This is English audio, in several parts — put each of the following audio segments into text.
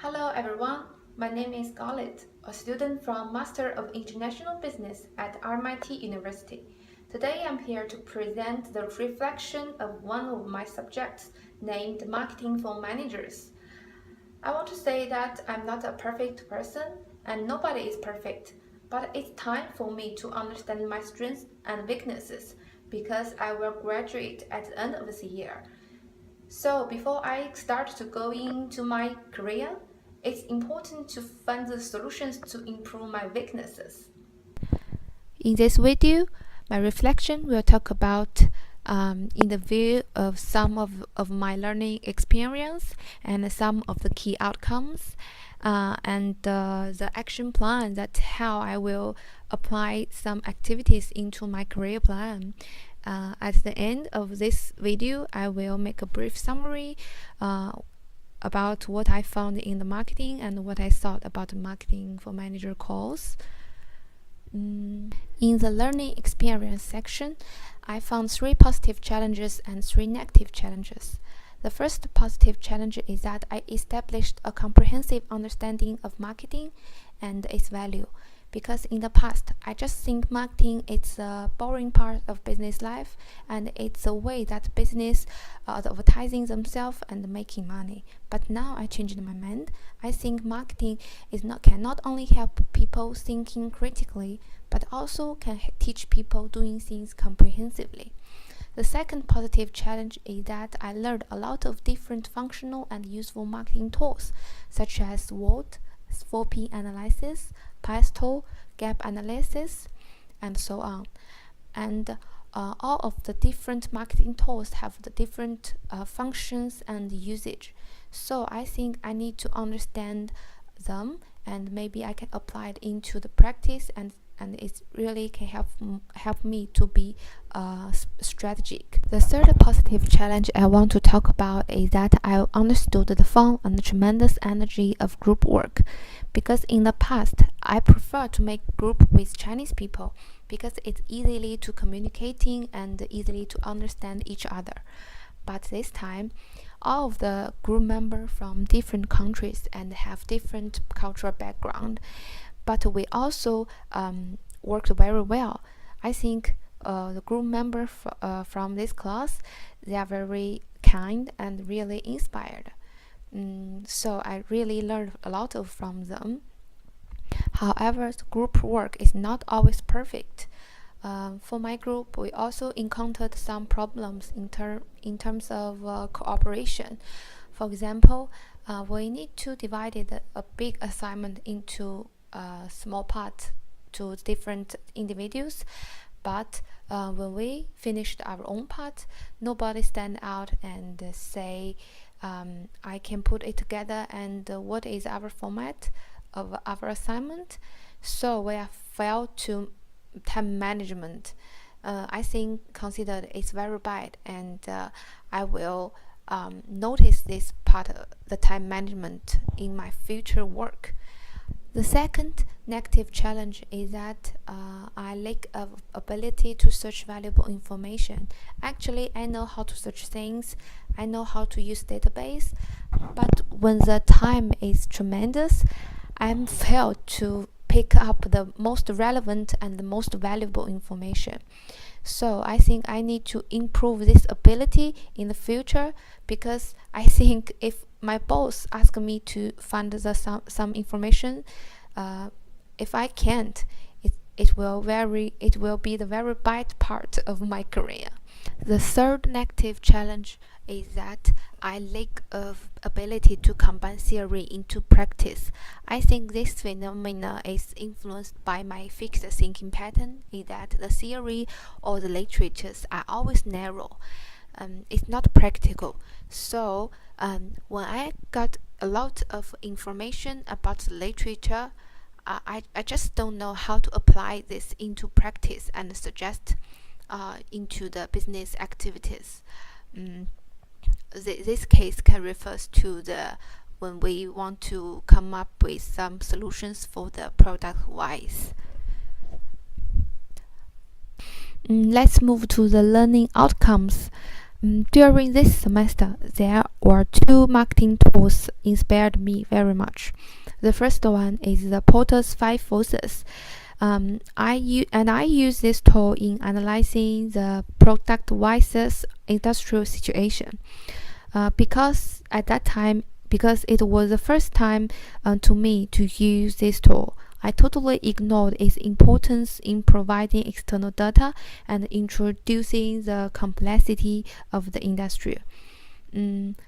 Hello everyone, my name is Scarlett, a student from Master of International Business at RMIT University. Today I'm here to present the reflection of one of my subjects named Marketing for Managers. I want to say that I'm not a perfect person and nobody is perfect, but it's time for me to understand my strengths and weaknesses because I will graduate at the end of this year. So before I start to go into my career, it's important to find the solutions to improve my weaknesses. In this video, my reflection will talk about in the view of some of my learning experience and some of the key outcomes and the action plan, that how I will apply some activities into my career plan. At the end of this video, I will make a brief summary about what I found in the marketing and what I thought about the marketing for manager course. In the learning experience section, I found 3 positive challenges and 3 negative challenges. The first positive challenge is that I established a comprehensive understanding of marketing and its value. Because in the past, I just think marketing is a boring part of business life, and it's a way that business advertising themselves and making money. But now I changed my mind. I think marketing can not only help people thinking critically, but also can teach people doing things comprehensively. The second positive challenge is that I learned a lot of different functional and useful marketing tools, such as SWOT, 4P analysis, PESTLE, gap analysis, and so on. And all of the different marketing tools have the different functions and usage. So I think I need to understand them, and maybe I can apply it into the practice, and it really can help me to be strategic. The third positive challenge I want to talk about is that I understood the fun and the tremendous energy of group work. Because in the past, I prefer to make group with Chinese people because it's easily to communicating and easily to understand each other. But this time, all of the group members from different countries and have different cultural background, but we also worked very well. I think the group members from this class, they are very kind and really inspired. So I really learned a lot from them. However, the group work is not always perfect. For my group, we also encountered some problems in terms of cooperation. For example, we need to divide a big assignment into small parts to different individuals, but when we finished our own part, nobody stand out and say, I can put it together, and what is our format of our assignment. So we have failed to time management. I think considered it's very bad, and I will notice this part of the time management in my future work. The second negative challenge is that I lack of ability to search valuable information. Actually, I know how to search things, I know how to use database, but when the time is tremendous, I'm failed to pick up the most relevant and the most valuable information. So I think I need to improve this ability in the future, because I think if my boss asks me to find some information, if I can't, it will be the very bad part of my career. The third negative challenge is that I lack of ability to combine theory into practice. I think this phenomena is influenced by my fixed thinking pattern, is that the theory or the literatures are always narrow. It's not practical. So when I got a lot of information about the literature, I just don't know how to apply this into practice and suggest into the business activities. This case can refer to the when we want to come up with some solutions for the product wise. Let's move to the learning outcomes. During this semester, there were two marketing tools inspired me very much. The first one is the Porter's Five Forces. I use this tool in analyzing the product-wise industrial situation. Because at that time, because it was the first time to me to use this tool, I totally ignored its importance in providing external data and introducing the complexity of the industry.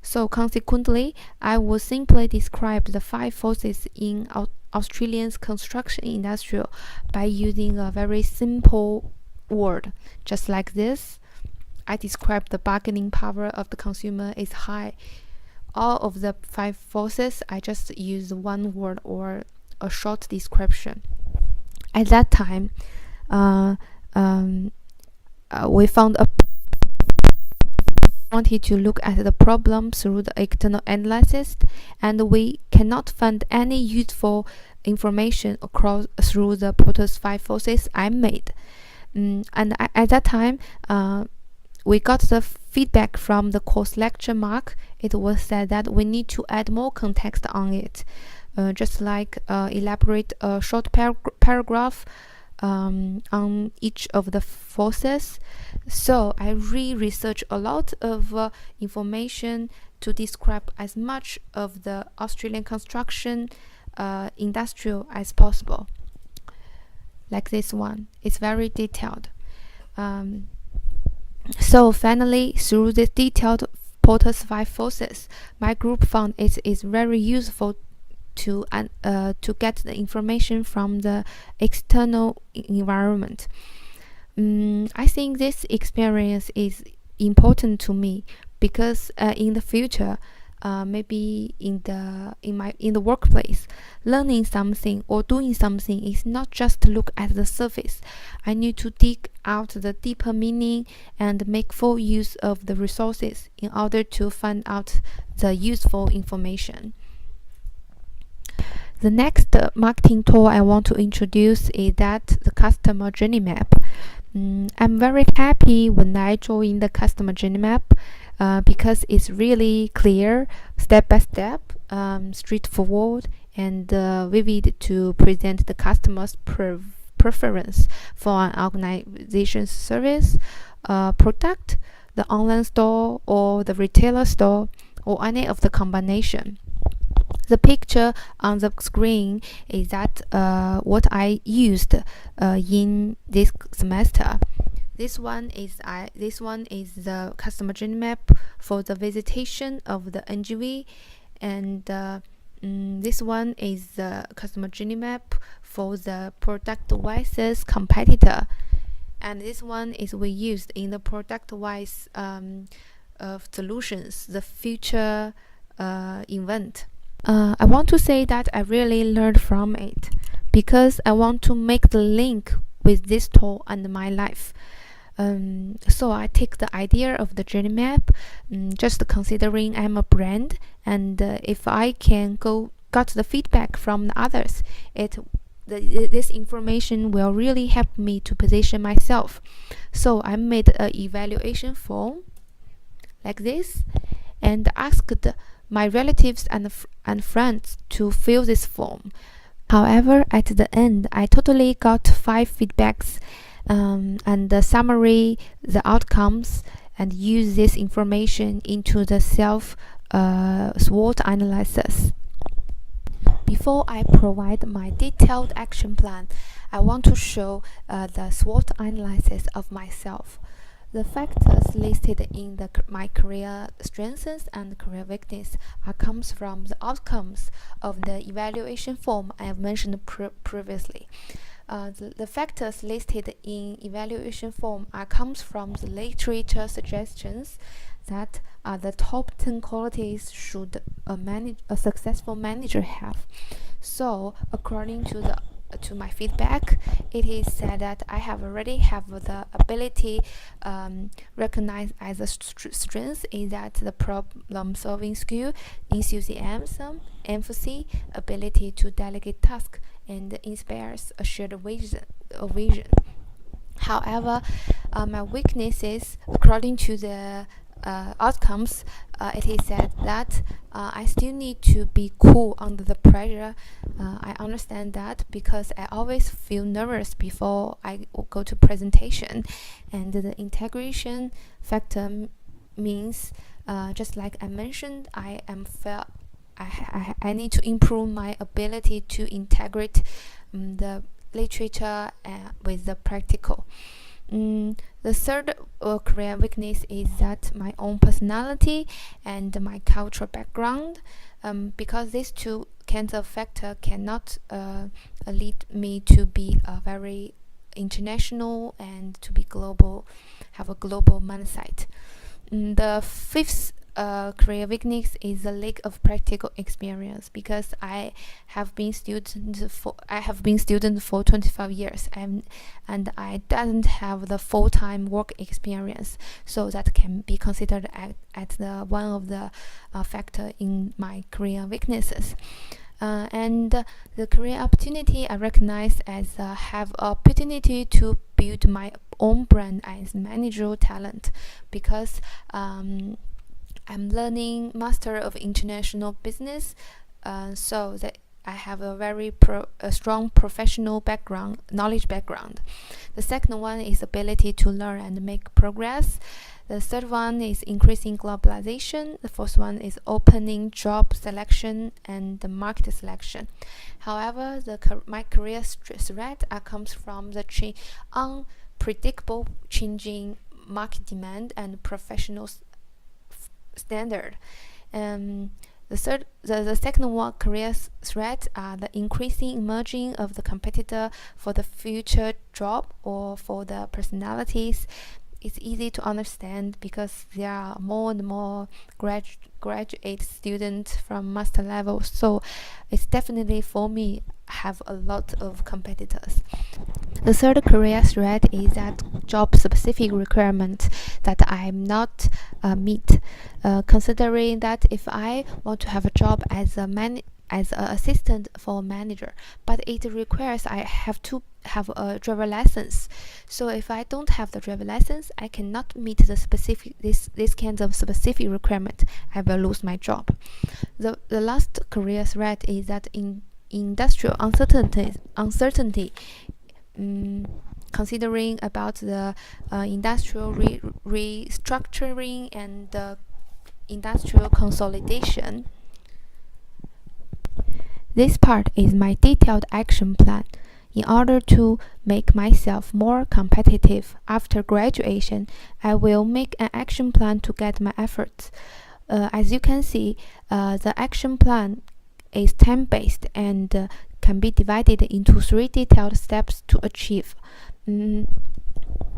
So consequently, I will simply describe the five forces in Australia's construction industry by using a very simple word, just like this. I describe the bargaining power of the consumer is high. All of the five forces, I just use one word or a short description. At that time, we found a wanted to look at the problem through the external analysis, and we cannot find any useful information across through the Porter's five forces I made. At that time, we got the feedback from the course lecture mark. It was said that we need to add more context on it, just like elaborate a short paragraph on each of the forces. So I researched a lot of information to describe as much of the Australian construction industry as possible. Like this one, it's very detailed. So finally, through the detailed Porter's five forces, my group found it is very useful to get the information from the external environment. I think this experience is important to me because in the future, maybe in the workplace, learning something or doing something is not just to look at the surface. I need to dig out the deeper meaning and make full use of the resources in order to find out the useful information. The next marketing tool I want to introduce is the customer journey map. I'm very happy when I joined the customer journey map because it's really clear, step by step, straightforward, and vivid to present the customer's preference for an organization's service, product, the online store, or the retailer store, or any of the combination. The picture on the screen is that what I used in this semester. This one is the customer journey map for the visitation of the NGV, and this one is the customer journey map for the product-wise competitor, and this one is we used in the product-wise of solutions, the future event. I want to say that I really learned from it because I want to make the link with this tool and my life. So I take the idea of the journey map, just considering I'm a brand, and if I can got the feedback from the others, this information will really help me to position myself. So I made an evaluation form like this and asked my relatives and friends to fill this form. However, at the end, I totally got 5 feedbacks and the summary, the outcomes, and use this information into the SWOT analysis. Before I provide my detailed action plan, I want to show the SWOT analysis of myself. The factors listed in my career strengths and career weaknesses comes from the outcomes of the evaluation form I have mentioned previously. The factors listed in evaluation form comes from the literature suggestions that the top 10 qualities should a successful manager have. So, according to my feedback, it is said that I already have the ability recognized as a strength is that the problem-solving skill, enthusiasm, empathy, ability to delegate tasks, and inspires a shared vision. However, my weaknesses, according to the outcomes, it is said that I still need to be cool under the pressure. I understand that because I always feel nervous before I go to presentation, and the integration factor means, just like I mentioned, I need to improve my ability to integrate the literature with the practical. The third career weakness is that my own personality and my cultural background, because these two kinds of factors cannot lead me to be a very international and to be global, have a global mindset. The fifth career weakness is the lack of practical experience, because I have been student for 25 years and I doesn't have the full-time work experience, so that can be considered at the one of the factor in my career weaknesses. And the career opportunity I recognize as have opportunity to build my own brand as managerial talent, because I'm learning Master of International Business, so that I have a very strong professional knowledge background. The second one is ability to learn and make progress. The third one is increasing globalization. The fourth one is opening job selection and the market selection. However, my career threat comes from the unpredictable changing market demand and professional standard. The second one career threat are the increasing emerging of the competitor for the future job or for the personalities. It's easy to understand because there are more and more graduate students from master level, so it's definitely for me have a lot of competitors. The third career threat is that job-specific requirement that I'm not meet. Considering that if I want to have a job as an assistant for a manager, but it requires I have to have a driver license. So if I don't have the driver license, I cannot meet the specific this kinds of specific requirement. I will lose my job. The last career threat is that in industrial uncertainty. Considering about the industrial restructuring and the industrial consolidation. This part is my detailed action plan. In order to make myself more competitive after graduation, I will make an action plan to get my efforts. As you can see, the action plan is time-based and can be divided into 3 detailed steps to achieve.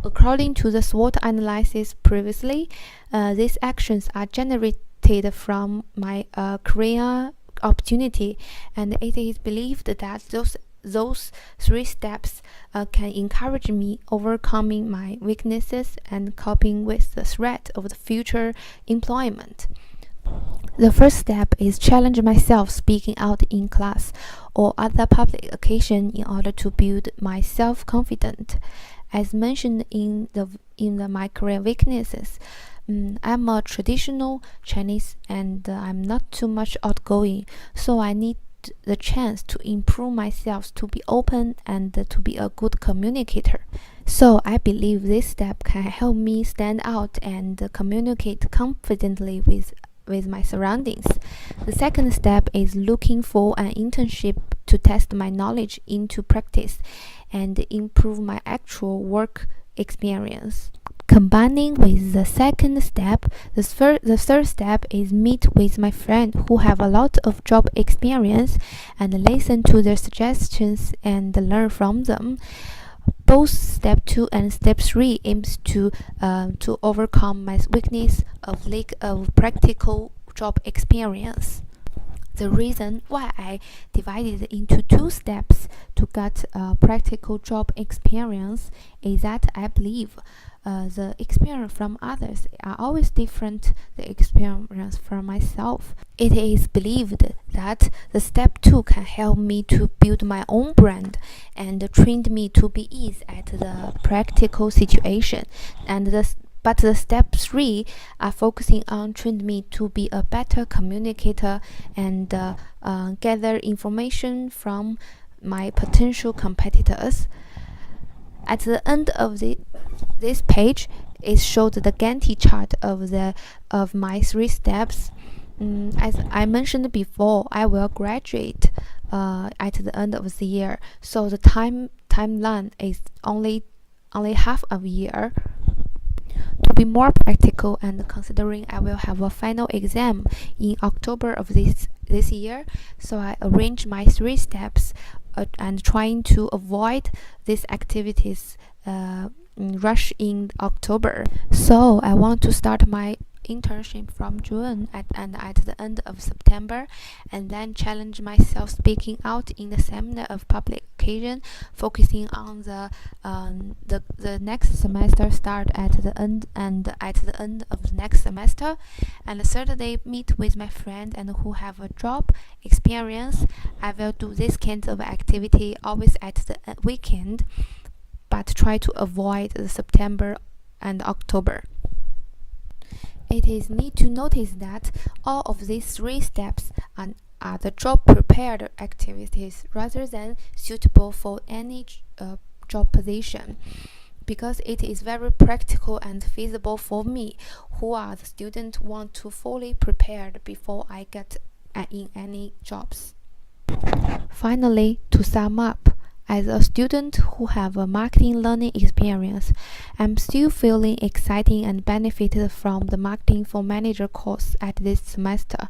According to the SWOT analysis previously, these actions are generated from my career opportunity, and it is believed that those 3 steps can encourage me overcoming my weaknesses and coping with the threat of the future employment. The first step is challenge myself speaking out in class or other public occasion in order to build my self-confidence. As mentioned in my career weaknesses, I'm a traditional Chinese and I'm not too much outgoing, so I need the chance to improve myself to be open and to be a good communicator. So I believe this step can help me stand out and communicate confidently with my surroundings. The second step is looking for an internship to test my knowledge into practice and improve my actual work experience. Combining with the second step, the third step is meet with my friends who have a lot of job experience and listen to their suggestions and learn from them. Both step 2 and step 3 aims to overcome my weakness of lack of practical job experience. The reason why I divided into 2 steps to get practical job experience is that I believe the experience from others are always different the experience from myself. It is believed that the step 2 can help me to build my own brand and train me to be ease at the practical situation, and But the step 3 are focusing on trained me to be a better communicator and gather information from my potential competitors. At the end of this page, it showed the Gantt chart of my 3 steps. As I mentioned before, I will graduate at the end of the year, so the timeline is only half a year. To be more practical, and considering I will have a final exam in October of this year, so I arrange my 3 steps and trying to avoid these activities rush in October. So I want to start my internship from June and at the end of September, and then challenge myself speaking out in the seminar of public occasion, focusing on the next semester start at the end of the next semester. And the third day, meet with my friend and who have a job experience. I will do this kind of activity always at the weekend, but try to avoid the September and October. It is neat to notice that all of these 3 steps are the job prepared activities rather than suitable for any job position, because it is very practical and feasible for me, who are the student want to fully prepared before I get in any jobs. Finally, to sum up, as a student who have a marketing learning experience, I'm still feeling exciting and benefited from the Marketing for Manager course at this semester.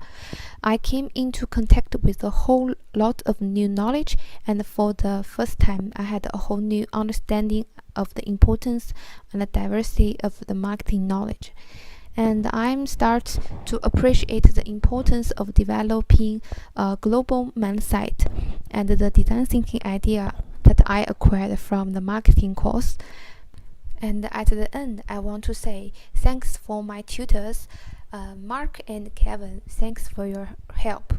I came into contact with a whole lot of new knowledge, and for the first time I had a whole new understanding of the importance and the diversity of the marketing knowledge. And I'm start to appreciate the importance of developing a global mindset and the design thinking idea that I acquired from the marketing course. And at the end, I want to say thanks for my tutors, Mark and Kevin. Thanks for your help.